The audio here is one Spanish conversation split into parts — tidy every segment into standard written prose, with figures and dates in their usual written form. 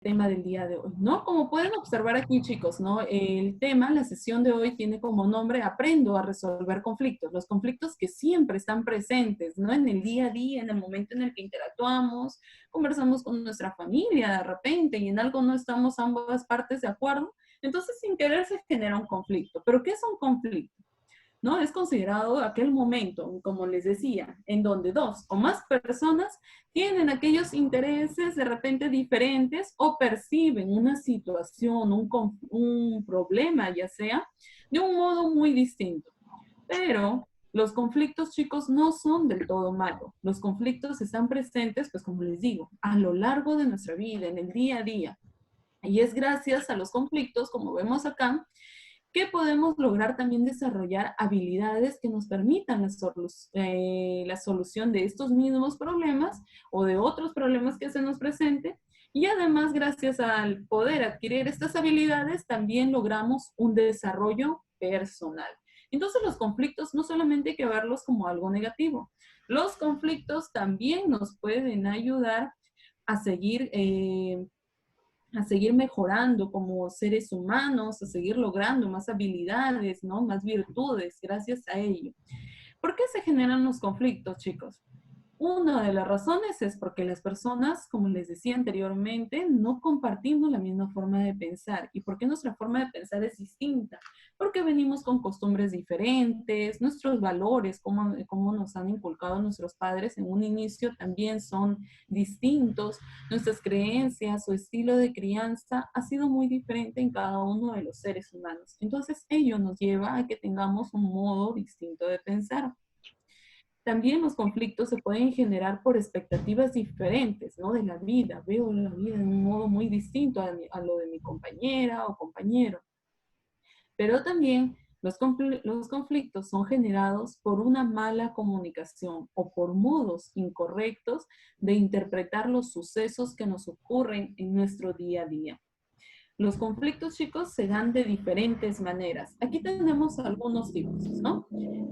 tema del día de hoy, ¿no? Como pueden observar aquí, chicos, ¿no? El tema, la sesión de hoy tiene como nombre Aprendo a resolver conflictos. Los conflictos que siempre están presentes, ¿no? En el día a día, en el momento en el que interactuamos, conversamos con nuestra familia de repente y en algo no estamos ambas partes de acuerdo, entonces sin querer se genera un conflicto. ¿Pero qué es un conflicto? ¿No? Es considerado aquel momento, como les decía, en donde dos o más personas tienen aquellos intereses de repente diferentes o perciben una situación, un problema, ya sea, de un modo muy distinto. Pero los conflictos, chicos, no son del todo malos. Los conflictos están presentes, pues como les digo, a lo largo de nuestra vida, en el día a día. Y es gracias a los conflictos, como vemos acá, que podemos lograr también desarrollar habilidades que nos permitan la solución de estos mismos problemas o de otros problemas que se nos presenten. Y además, gracias al poder adquirir estas habilidades, también logramos un desarrollo personal. Entonces, los conflictos no solamente hay que verlos como algo negativo. Los conflictos también nos pueden ayudar a seguir mejorando como seres humanos, a seguir logrando más habilidades, ¿no? Más virtudes gracias a ello. ¿Por qué se generan los conflictos, chicos? Una de las razones es porque las personas, como les decía anteriormente, no compartimos la misma forma de pensar. ¿Y por qué nuestra forma de pensar es distinta? Porque venimos con costumbres diferentes, nuestros valores, como nos han inculcado nuestros padres en un inicio también son distintos, nuestras creencias, su estilo de crianza ha sido muy diferente en cada uno de los seres humanos. Entonces, ello nos lleva a que tengamos un modo distinto de pensar. También los conflictos se pueden generar por expectativas diferentes, ¿no? De la vida. Veo la vida de un modo muy distinto a lo de mi compañera o compañero. Pero también los conflictos son generados por una mala comunicación o por modos incorrectos de interpretar los sucesos que nos ocurren en nuestro día a día. Los conflictos, chicos, se dan de diferentes maneras. Aquí tenemos algunos tipos, ¿no?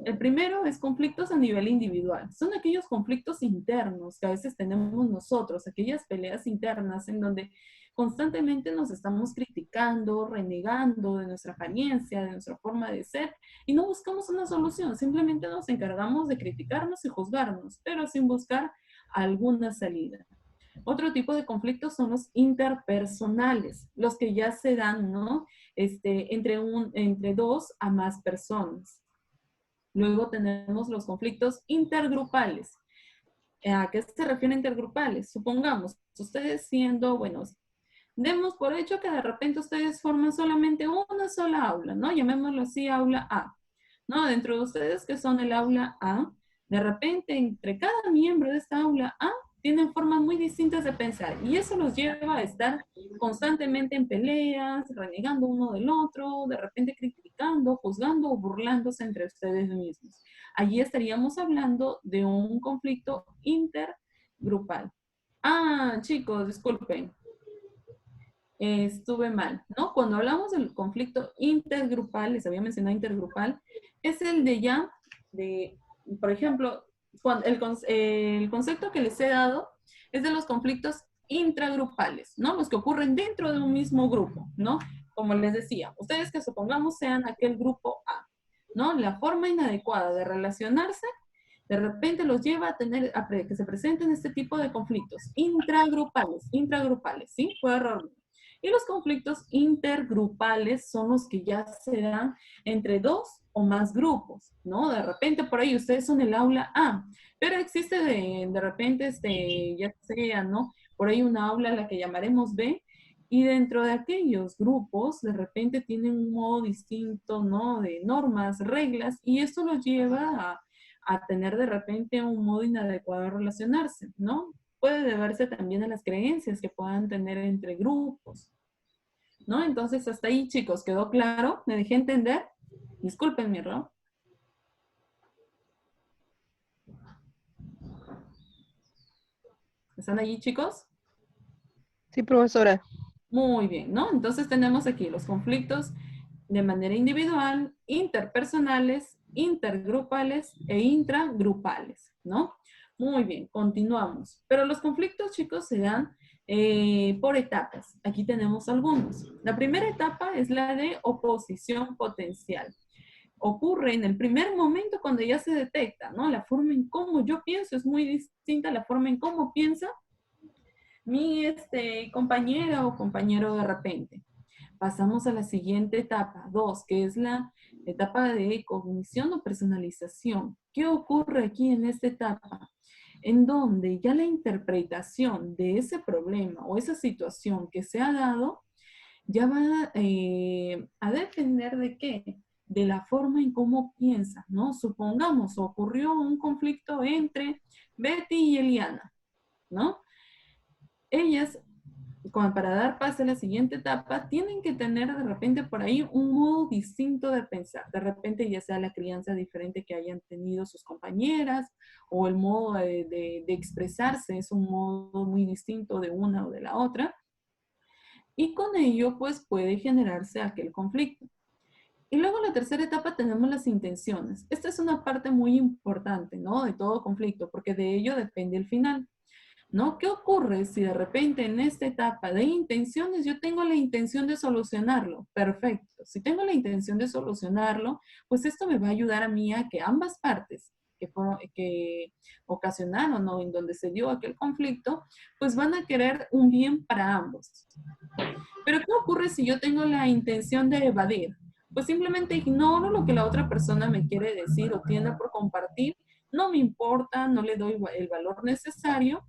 El primero es conflictos a nivel individual. Son aquellos conflictos internos que a veces tenemos nosotros, aquellas peleas internas en donde constantemente nos estamos criticando, renegando de nuestra apariencia, de nuestra forma de ser, y no buscamos una solución. Simplemente nos encargamos de criticarnos y juzgarnos, pero sin buscar alguna salida. Otro tipo de conflictos son los interpersonales, los que ya se dan, ¿no? Entre dos a más personas. Luego tenemos los conflictos intergrupales. ¿A qué se refieren intergrupales? Supongamos, ustedes siendo, bueno, demos por hecho que de repente ustedes forman solamente una sola aula, ¿no? Llamémoslo así, aula A. ¿No? Dentro de ustedes que son el aula A, de repente entre cada miembro de esta aula A tienen formas muy distintas de pensar y eso los lleva a estar constantemente en peleas, renegando uno del otro, de repente criticando, juzgando o burlándose entre ustedes mismos. Allí estaríamos hablando de un conflicto intergrupal. Ah, chicos, disculpen, estuve mal, ¿no? Cuando hablamos del conflicto intergrupal, les había mencionado intergrupal, es el de ya, por ejemplo, el concepto que les he dado es de los conflictos intragrupales, ¿no? Los que ocurren dentro de un mismo grupo, ¿no? Como les decía, ustedes que supongamos sean aquel grupo A, ¿no? La forma inadecuada de relacionarse de repente los lleva a que se presenten este tipo de conflictos intragrupales, ¿sí? Fue error. Y los conflictos intergrupales son los que ya se dan entre dos o más grupos, ¿no? De repente por ahí ustedes son el aula A, pero existe de repente, ya sea, ¿no? Por ahí una aula a la que llamaremos B, y dentro de aquellos grupos, de repente tienen un modo distinto, ¿no? De normas, reglas, y esto los lleva a tener de repente un modo inadecuado de relacionarse, ¿no? Puede deberse también a las creencias que puedan tener entre grupos, ¿no? Entonces, hasta ahí, chicos, ¿quedó claro? ¿Me dejé entender? Disculpen mi error. ¿Están allí, chicos? Sí, profesora. Muy bien, ¿no? Entonces tenemos aquí los conflictos de manera individual, interpersonales, intergrupales e intragrupales, ¿no? Muy bien, continuamos. Pero los conflictos, chicos, se dan por etapas. Aquí tenemos algunos. La primera etapa es la de oposición potencial. Ocurre en el primer momento cuando ya se detecta, ¿no? La forma en cómo yo pienso es muy distinta a la forma en cómo piensa mi compañera o compañero de repente. Pasamos a la siguiente etapa, 2, que es la etapa de cognición o personalización. ¿Qué ocurre aquí en esta etapa? En donde ya la interpretación de ese problema o esa situación que se ha dado ya va a depender de qué, de la forma en cómo piensas, ¿no? Supongamos, ocurrió un conflicto entre Betty y Eliana, ¿no? Ellas, para dar paso a la siguiente etapa, tienen que tener de repente por ahí un modo distinto de pensar. De repente ya sea la crianza diferente que hayan tenido sus compañeras o el modo de expresarse es un modo muy distinto de una o de la otra. Y con ello pues puede generarse aquel conflicto. Y luego en la tercera etapa tenemos las intenciones. Esta es una parte muy importante, ¿no? De todo conflicto, porque de ello depende el final. ¿No? ¿Qué ocurre si de repente en esta etapa de intenciones yo tengo la intención de solucionarlo? Perfecto. Si tengo la intención de solucionarlo, pues esto me va a ayudar a mí a que ambas partes que ocasionaron o en donde se dio aquel conflicto, pues van a querer un bien para ambos. Pero ¿qué ocurre si yo tengo la intención de evadir? Pues simplemente ignoro lo que la otra persona me quiere decir o tiene por compartir, no me importa, no le doy el valor necesario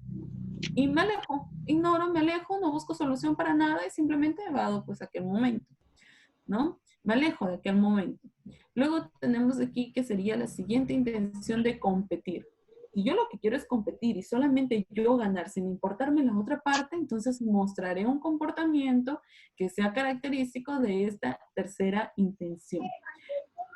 y me alejo, ignoro, me alejo, no busco solución para nada y simplemente evado pues aquel momento, ¿no? Me alejo de aquel momento. Luego tenemos aquí que sería la siguiente intención de competir. Si yo lo que quiero es competir y solamente yo ganar sin importarme la otra parte, entonces mostraré un comportamiento que sea característico de esta tercera intención.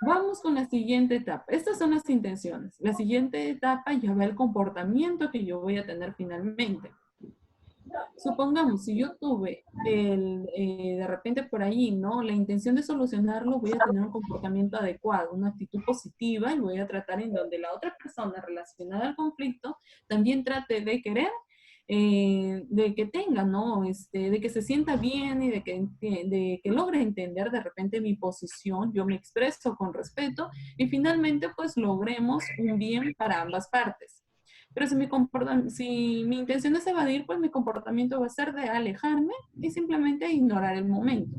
Vamos con la siguiente etapa. Estas son las intenciones. La siguiente etapa ya va el comportamiento que yo voy a tener finalmente. Supongamos, si yo tuve de repente por ahí, ¿no? La intención de solucionarlo, voy a tener un comportamiento adecuado, una actitud positiva y voy a tratar en donde la otra persona relacionada al conflicto también trate de querer, de que tenga, ¿no? De que se sienta bien y de que logre entender de repente mi posición, yo me expreso con respeto y finalmente pues logremos un bien para ambas partes. Pero si mi intención es evadir, pues mi comportamiento va a ser de alejarme y simplemente ignorar el momento.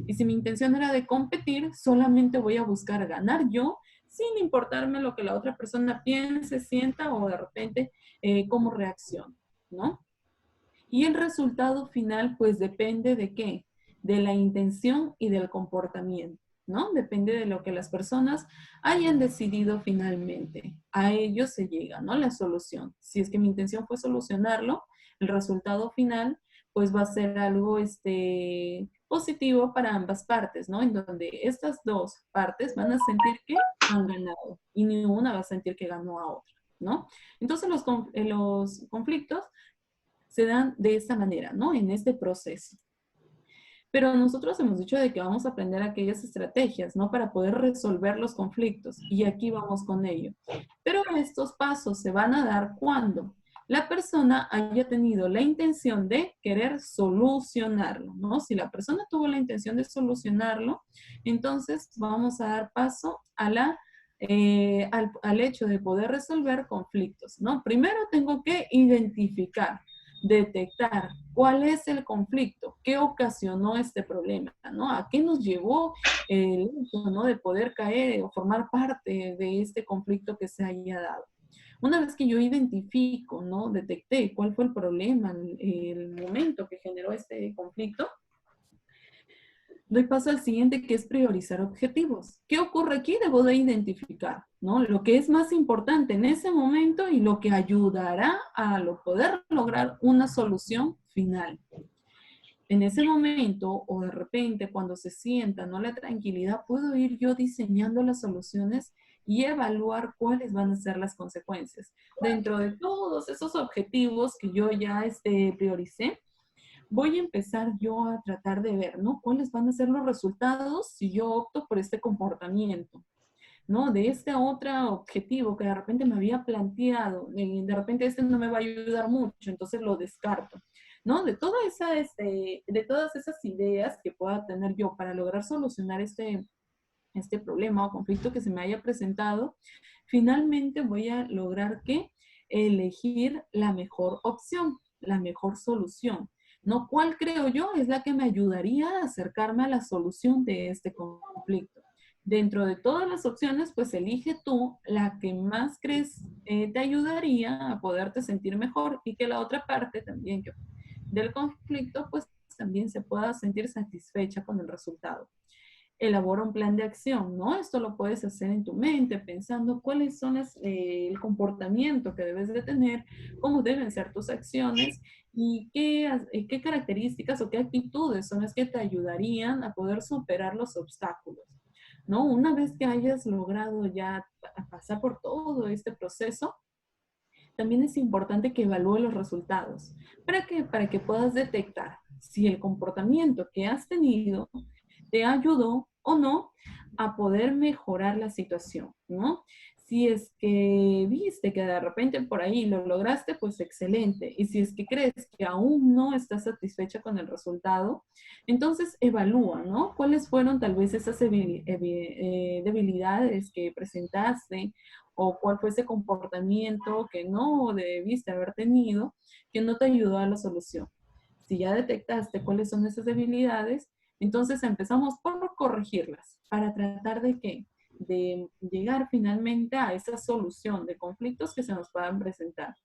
Y si mi intención era de competir, solamente voy a buscar ganar yo, sin importarme lo que la otra persona piense, sienta o de repente cómo reaccione, ¿no? Y el resultado final, pues depende de qué, de la intención y del comportamiento, ¿no? Depende de lo que las personas hayan decidido finalmente. A ello se llega, ¿no? La solución. Si es que mi intención fue solucionarlo, el resultado final, pues va a ser algo positivo para ambas partes, ¿no? En donde estas dos partes van a sentir que han ganado y ni una va a sentir que ganó a otra, ¿no? Entonces los conflictos se dan de esta manera, ¿no? En este proceso. Pero nosotros hemos dicho de que vamos a aprender aquellas estrategias, ¿no? Para poder resolver los conflictos. Y aquí vamos con ello. Pero estos pasos se van a dar cuando la persona haya tenido la intención de querer solucionarlo, ¿no? Si la persona tuvo la intención de solucionarlo, entonces vamos a dar paso a al hecho de poder resolver conflictos, ¿no? Primero tengo que identificar, detectar cuál es el conflicto, qué ocasionó este problema, ¿no? ¿A qué nos llevó el hecho, ¿no? De poder caer o formar parte de este conflicto que se haya dado. Una vez que yo identifico, ¿no? Detecté cuál fue el problema, el momento que generó este conflicto, doy paso al siguiente, que es priorizar objetivos. ¿Qué ocurre aquí? Debo de identificar, ¿no? Lo que es más importante en ese momento y lo que ayudará a poder lograr una solución final. En ese momento o de repente cuando se sienta, ¿no? La tranquilidad, puedo ir yo diseñando las soluciones y evaluar cuáles van a ser las consecuencias. Dentro de todos esos objetivos que yo ya prioricé, voy a empezar yo a tratar de ver, ¿no? ¿Cuáles van a ser los resultados si yo opto por este comportamiento? ¿No? De este otro objetivo que de repente me había planteado, de repente este no me va a ayudar mucho, entonces lo descarto. ¿no? De todas esas ideas que pueda tener yo para lograr solucionar este problema o conflicto que se me haya presentado, finalmente voy a lograr que elegir la mejor opción, la mejor solución, ¿no? ¿Cuál creo yo es la que me ayudaría a acercarme a la solución de este conflicto? Dentro de todas las opciones, pues elige tú la que más crees te ayudaría a poderte sentir mejor y que la otra parte también del conflicto, pues también se pueda sentir satisfecha con el resultado. Elabora un plan de acción, ¿no? Esto lo puedes hacer en tu mente, pensando cuáles son el comportamiento que debes de tener, cómo deben ser tus acciones y qué características o qué actitudes son las que te ayudarían a poder superar los obstáculos, ¿no? Una vez que hayas logrado ya pasar por todo este proceso, también es importante que evalúe los resultados. ¿Para qué? Para que puedas detectar si el comportamiento que has tenido te ayudó o no a poder mejorar la situación, ¿no? Si es que viste que de repente por ahí lo lograste, pues excelente. Y si es que crees que aún no estás satisfecha con el resultado, entonces evalúa, ¿no? ¿Cuáles fueron tal vez esas debilidades que presentaste o cuál fue ese comportamiento que no debiste haber tenido que no te ayudó a la solución? Si ya detectaste cuáles son esas debilidades, entonces empezamos por corregirlas para tratar de qué? De llegar finalmente a esa solución de conflictos que se nos puedan presentar.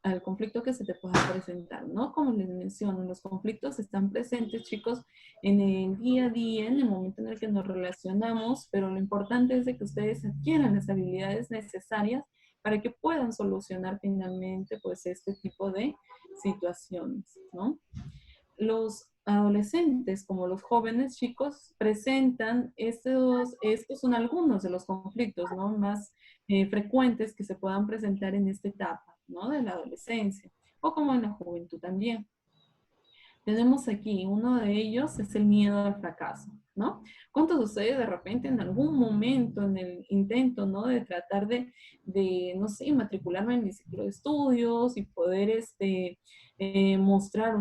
Al conflicto que se te pueda presentar, ¿no? Como les menciono, los conflictos están presentes, chicos, en el día a día, en el momento en el que nos relacionamos, pero lo importante es de que ustedes adquieran las habilidades necesarias para que puedan solucionar finalmente, pues, este tipo de situaciones, ¿no? Los adolescentes como los jóvenes chicos presentan estos son algunos de los conflictos, ¿no? Más frecuentes que se puedan presentar en esta etapa, ¿no? De la adolescencia o como en la juventud también. Tenemos aquí, uno de ellos es el miedo al fracaso, ¿no? ¿Cuántos de ustedes de repente en algún momento en el intento, ¿no? De tratar no sé, matricularme en mi ciclo de estudios y poder mostrar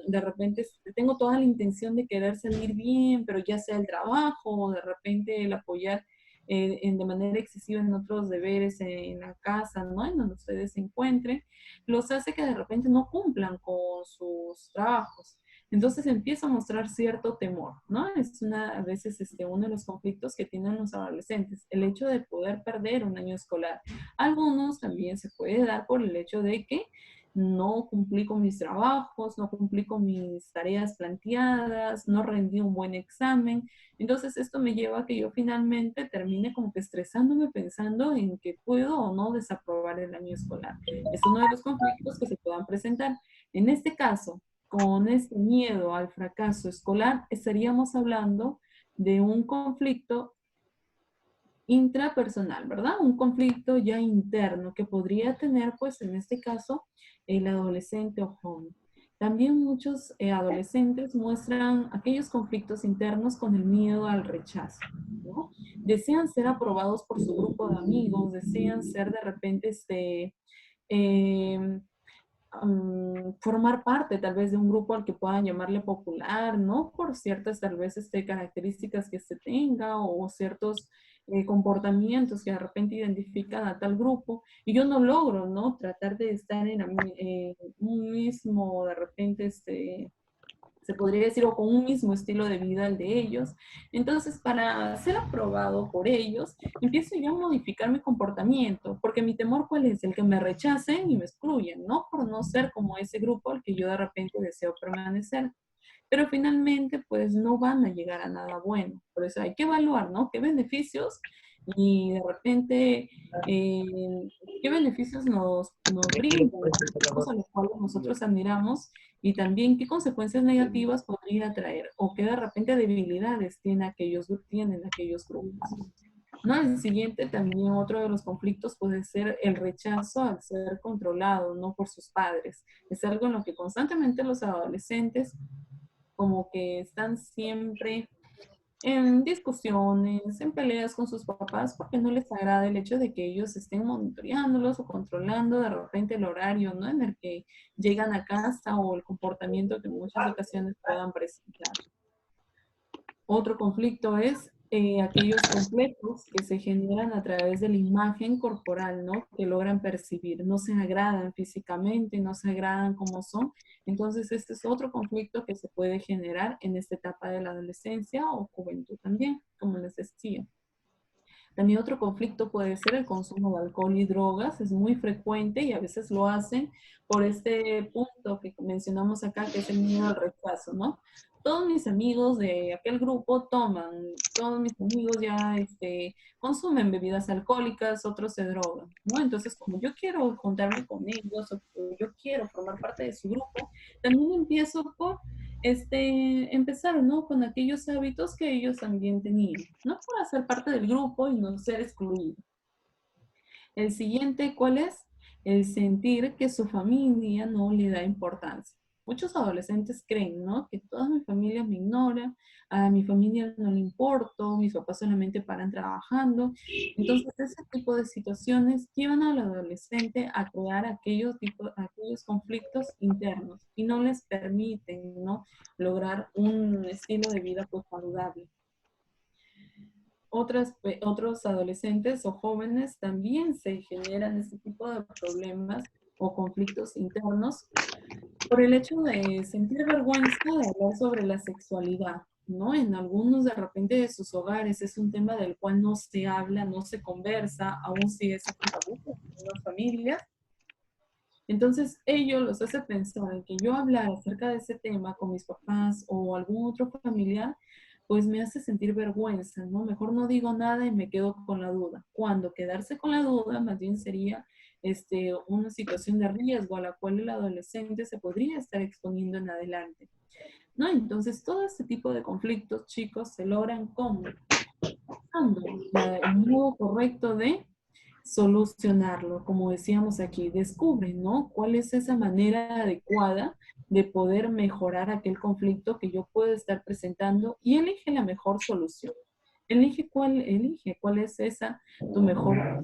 de repente tengo toda la intención de querer salir bien, pero ya sea el trabajo o de repente el apoyar de manera excesiva en otros deberes en la casa, ¿no? En donde ustedes se encuentren, los hace que de repente no cumplan con sus trabajos. Entonces empieza a mostrar cierto temor, ¿no? A veces uno de los conflictos que tienen los adolescentes, el hecho de poder perder un año escolar. Algunos también se puede dar por el hecho de que no cumplí con mis trabajos, no cumplí con mis tareas planteadas, no rendí un buen examen. Entonces esto me lleva a que yo finalmente termine como que estresándome pensando en que puedo o no desaprobar el año escolar. Es uno de los conflictos que se puedan presentar. En este caso, con este miedo al fracaso escolar, estaríamos hablando de un conflicto intrapersonal, ¿verdad? Un conflicto ya interno que podría tener, pues en este caso, el adolescente o joven. También muchos adolescentes muestran aquellos conflictos internos con el miedo al rechazo, ¿no? Desean ser aprobados por su grupo de amigos, desean ser de repente, eh, formar parte tal vez de un grupo al que puedan llamarle popular, ¿no? Por ciertas tal vez características que se tenga o ciertos comportamientos que de repente identifican a tal grupo y yo no logro, ¿no? Tratar de estar en un mismo, de repente, se podría decir, o con un mismo estilo de vida al de ellos. Entonces, para ser aprobado por ellos, empiezo yo a modificar mi comportamiento, porque mi temor, ¿cuál es? El que me rechacen y me excluyan, ¿no? Por no ser como ese grupo al que yo de repente deseo permanecer. Pero finalmente, pues no van a llegar a nada bueno. Por eso hay que evaluar, ¿no? ¿Qué beneficios y de repente qué beneficios nos brindan los a los cuales nosotros admiramos y también qué consecuencias negativas podría traer o qué de repente debilidades tienen aquellos grupos? ¿No? El siguiente también, otro de los conflictos puede ser el rechazo al ser controlado, ¿no? Por sus padres. Es algo en lo que constantemente los adolescentes como que están siempre en discusiones, en peleas con sus papás, porque no les agrada el hecho de que ellos estén monitoreándolos o controlando de repente el horario, ¿no? En el que llegan a casa o el comportamiento que en muchas ocasiones puedan presentar. Otro conflicto es aquellos complejos que se generan a través de la imagen corporal, ¿no? Que logran percibir. No se agradan físicamente, no se agradan como son. Entonces, este es otro conflicto que se puede generar en esta etapa de la adolescencia o juventud también, como les decía. También otro conflicto puede ser el consumo de alcohol y drogas, es muy frecuente y a veces lo hacen por este punto que mencionamos acá, que es el miedo al rechazo, ¿no? Todos mis amigos de aquel grupo toman, todos mis amigos ya consumen bebidas alcohólicas, otros se drogan, ¿no? Entonces, como yo quiero juntarme con ellos o yo quiero formar parte de su grupo, también empiezo por empezaron, ¿no? Con aquellos hábitos que ellos también tenían, ¿no? Para ser parte del grupo y no ser excluido. El siguiente, ¿cuál es? El sentir que su familia no le da importancia. Muchos adolescentes creen, ¿no? Que toda mi familia me ignora, a mi familia no le importo, mis papás solamente paran trabajando. Entonces, ese tipo de situaciones llevan al adolescente a crear aquellos conflictos internos y no les permiten, ¿no? Lograr un estilo de vida pues, saludable. Otros adolescentes o jóvenes también se generan este tipo de problemas o conflictos internos por el hecho de sentir vergüenza de hablar sobre la sexualidad, ¿no? En algunos de repente de sus hogares es un tema del cual no se habla, no se conversa, aún sigue siendo tabú en algunas familias. Entonces, ello los hace pensar en que yo hablar acerca de ese tema con mis papás o algún otro familiar, pues me hace sentir vergüenza, ¿no? Mejor no digo nada y me quedo con la duda. Cuando quedarse con la duda más bien sería una situación de riesgo a la cual el adolescente se podría estar exponiendo en adelante, ¿no? Entonces, todo este tipo de conflictos, chicos, se logran como el modo correcto de solucionarlo, como decíamos aquí, descubre, ¿no? ¿Cuál es esa manera adecuada de poder mejorar aquel conflicto que yo puedo estar presentando y elige la mejor solución? Elige cuál es esa tu mejor,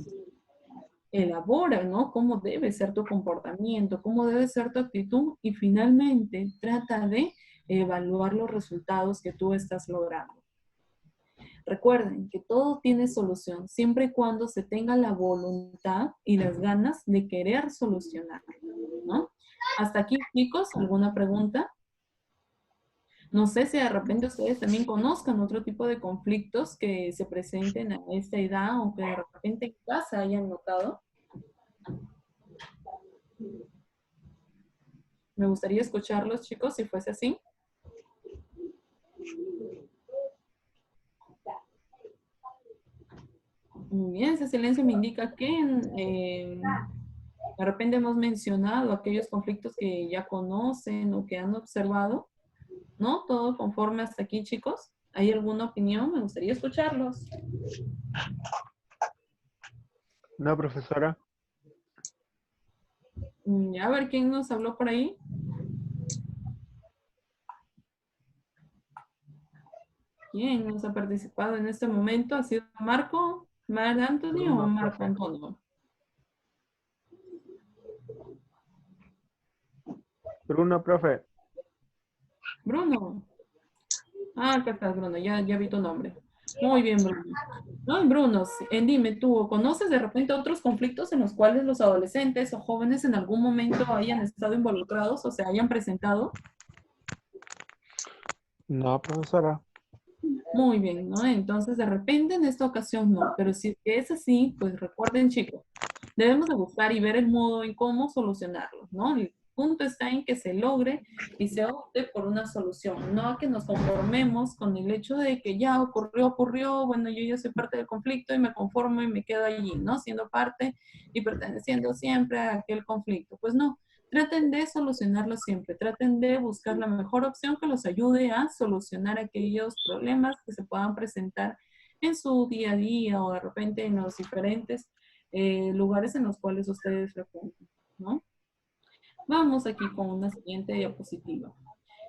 elabora, ¿no? Cómo debe ser tu comportamiento, cómo debe ser tu actitud y finalmente trata de evaluar los resultados que tú estás logrando. Recuerden que todo tiene solución, siempre y cuando se tenga la voluntad y las ganas de querer solucionar, ¿no? Hasta aquí, chicos, ¿alguna pregunta? No sé si de repente ustedes también conozcan otro tipo de conflictos que se presenten a esta edad o que de repente en casa hayan notado. Me gustaría escucharlos, chicos, si fuese así. Muy bien, ese silencio me indica que de repente hemos mencionado aquellos conflictos que ya conocen o que han observado, ¿no? Todo conforme hasta aquí, chicos. ¿Hay alguna opinión? Me gustaría escucharlos. No, profesora. A ver quién nos habló por ahí. ¿Quién nos ha participado en este momento? ¿Ha sido Marco, Mar Antonio o Bruno, Marco profe. Antonio? Bruno, profe. Bruno. Ah, acá estás, Bruno. Ya vi tu nombre. Muy bien, Bruno. No, Bruno, dime tú, ¿conoces de repente otros conflictos en los cuales los adolescentes o jóvenes en algún momento hayan estado involucrados o se hayan presentado? No, profesora. Muy bien, ¿no? Entonces, de repente en esta ocasión no, pero si es así, pues recuerden, chicos, debemos de buscar y ver el modo en cómo solucionarlo, ¿no? El punto está en que se logre y se opte por una solución, no a que nos conformemos con el hecho de que ya ocurrió, bueno, yo ya soy parte del conflicto y me conformo y me quedo allí, ¿no? Siendo parte y perteneciendo siempre a aquel conflicto. Pues no, traten de solucionarlo siempre, traten de buscar la mejor opción que los ayude a solucionar aquellos problemas que se puedan presentar en su día a día o de repente en los diferentes lugares en los cuales ustedes frecuentan, ¿no? Vamos aquí con una siguiente diapositiva.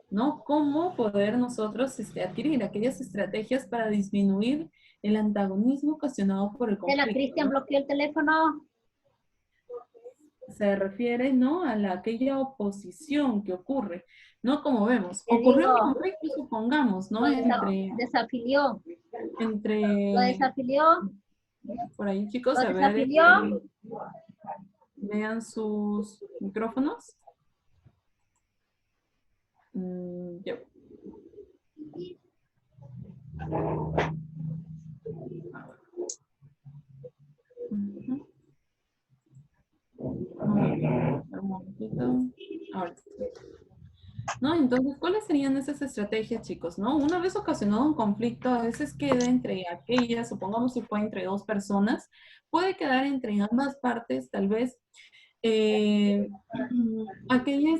¿no? Cómo poder nosotros adquirir aquellas estrategias para disminuir el antagonismo ocasionado por el La conflicto, Cristian ¿no? bloqueó el teléfono. Se refiere, ¿no? A aquella oposición que ocurre, ¿no? Como vemos, Te ocurrió digo, un conflicto, supongamos, ¿no? desafilió. Lo Entre, desafilió. por ahí chicos, Lo a ver, desafilió. vean sus micrófonos. Ya. Ujú. Muy bien, un momentito. Ahora sí. ¿No? Entonces, ¿cuáles serían esas estrategias, chicos? ¿No? Una vez ocasionado un conflicto, a veces queda entre aquellas, supongamos si fue entre dos personas, puede quedar entre ambas partes, tal vez, eh, aquella,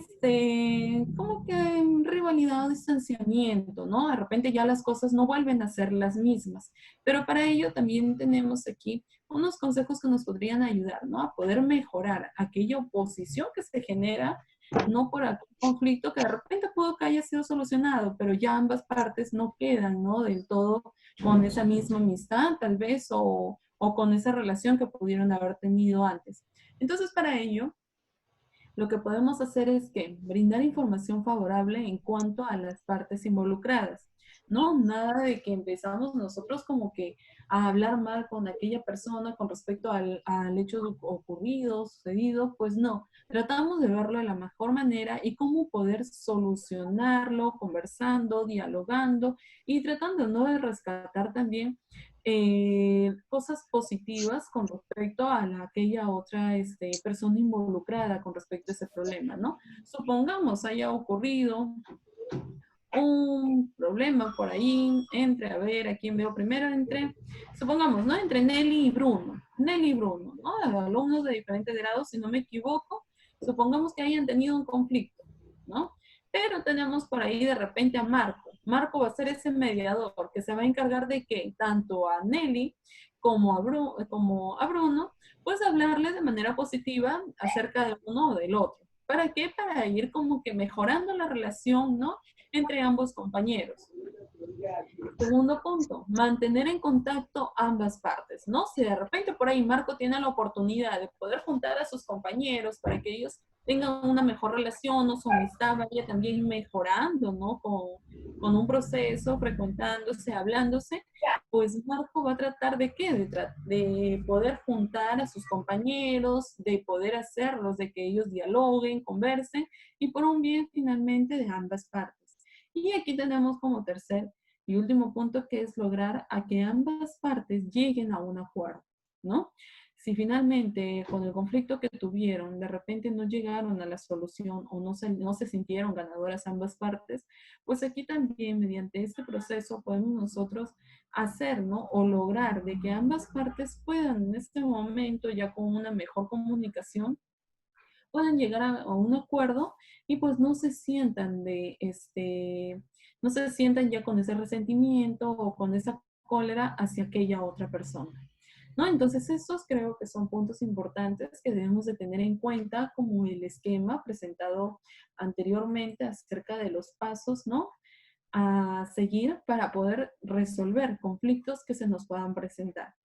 como que rivalidad o distanciamiento, ¿no? De repente ya las cosas no vuelven a ser las mismas, pero para ello también tenemos aquí unos consejos que nos podrían ayudar, ¿no? A poder mejorar aquella oposición que se genera, no por aquel conflicto que de repente pudo que haya sido solucionado, pero ya ambas partes no quedan, ¿no? Del todo con esa misma amistad, tal vez, o con esa relación que pudieron haber tenido antes. Entonces, para ello, lo que podemos hacer es que brindar información favorable en cuanto a las partes involucradas. No, nada de que empezamos nosotros como que a hablar mal con aquella persona con respecto al hecho ocurrido, sucedido, pues no. Tratamos de verlo de la mejor manera y cómo poder solucionarlo, conversando, dialogando y tratando, ¿no?, de rescatar también cosas positivas con respecto a aquella otra persona involucrada con respecto a ese problema, ¿no? Supongamos haya ocurrido un problema por ahí entre, a ver, ¿a quién veo primero? Supongamos, ¿no? Entre Nelly y Bruno. Nelly y Bruno, ¿no? Alumnos de diferentes grados, si no me equivoco. Supongamos que hayan tenido un conflicto, ¿no? Pero tenemos por ahí de repente a Marco. Marco va a ser ese mediador que se va a encargar de que tanto a Nelly como a Bruno, pues hablarle de manera positiva acerca de uno o del otro. ¿Para qué? Para ir como que mejorando la relación, ¿no?, entre ambos compañeros. Segundo punto, mantener en contacto ambas partes, ¿no? Si de repente por ahí Marco tiene la oportunidad de poder juntar a sus compañeros para que ellos tengan una mejor relación o su amistad vaya también mejorando, ¿no? Con un proceso, frecuentándose, hablándose, pues Marco va a tratar de qué? De poder juntar a sus compañeros, de poder hacerlos, de que ellos dialoguen, conversen y por un bien finalmente de ambas partes. Y aquí tenemos como tercer y último punto, que es lograr a que ambas partes lleguen a un acuerdo, ¿no? Si finalmente con el conflicto que tuvieron, de repente no llegaron a la solución o no se sintieron ganadoras ambas partes, pues aquí también mediante este proceso podemos nosotros hacer, ¿no?, o lograr de que ambas partes puedan en este momento, ya con una mejor comunicación, puedan llegar a un acuerdo y pues no se sientan ya con ese resentimiento o con esa cólera hacia aquella otra persona, ¿no? Entonces, esos creo que son puntos importantes que debemos de tener en cuenta, como el esquema presentado anteriormente acerca de los pasos, ¿no?, a seguir para poder resolver conflictos que se nos puedan presentar,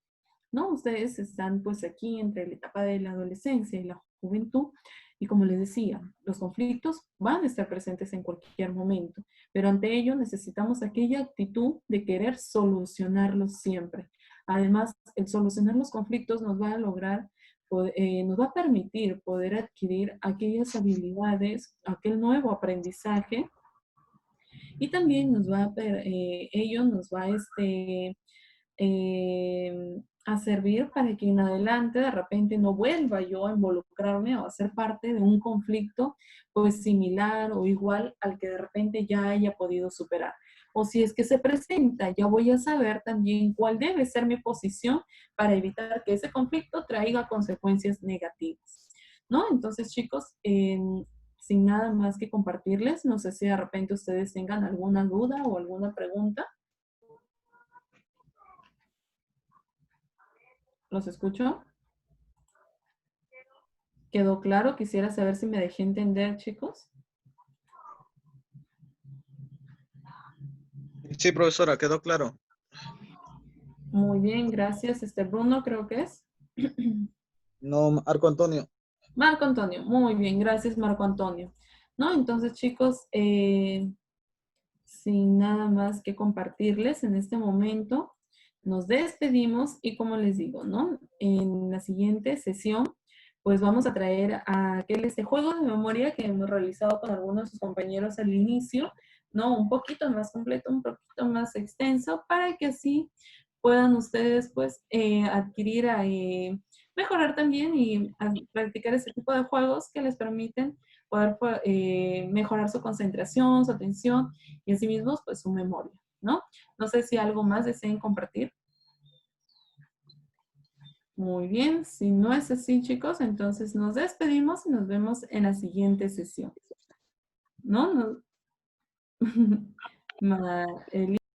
¿no? Ustedes están pues aquí entre la etapa de la adolescencia y la juventud y como les decía, los conflictos van a estar presentes en cualquier momento, pero ante ello necesitamos aquella actitud de querer solucionarlos siempre. Además, el solucionar los conflictos nos va a nos va a permitir poder adquirir aquellas habilidades, aquel nuevo aprendizaje y también ello nos va a servir para que en adelante de repente no vuelva yo a involucrarme o a ser parte de un conflicto pues similar o igual al que de repente ya haya podido superar. O si es que se presenta, ya voy a saber también cuál debe ser mi posición para evitar que ese conflicto traiga consecuencias negativas, ¿no? Entonces, chicos, sin nada más que compartirles, no sé si de repente ustedes tengan alguna duda o alguna pregunta. ¿Los escucho? ¿Quedó claro? Quisiera saber si me dejé entender, chicos. Sí, profesora, quedó claro. Muy bien, gracias. Bruno, creo que es. No, Marco Antonio. Marco Antonio, muy bien, gracias Marco Antonio. ¿No? Entonces, chicos, sin nada más que compartirles en este momento, nos despedimos y como les digo, ¿no? En la siguiente sesión, pues vamos a traer a aquel juego de memoria que hemos realizado con algunos de sus compañeros al inicio, ¿no? Un poquito más completo, un poquito más extenso, para que así puedan ustedes, pues, adquirir, mejorar también y practicar ese tipo de juegos que les permiten poder mejorar su concentración, su atención y asimismo, pues, su memoria, ¿no? No sé si algo más deseen compartir. Muy bien, si no es así, chicos, entonces nos despedimos y nos vemos en la siguiente sesión. ¿No?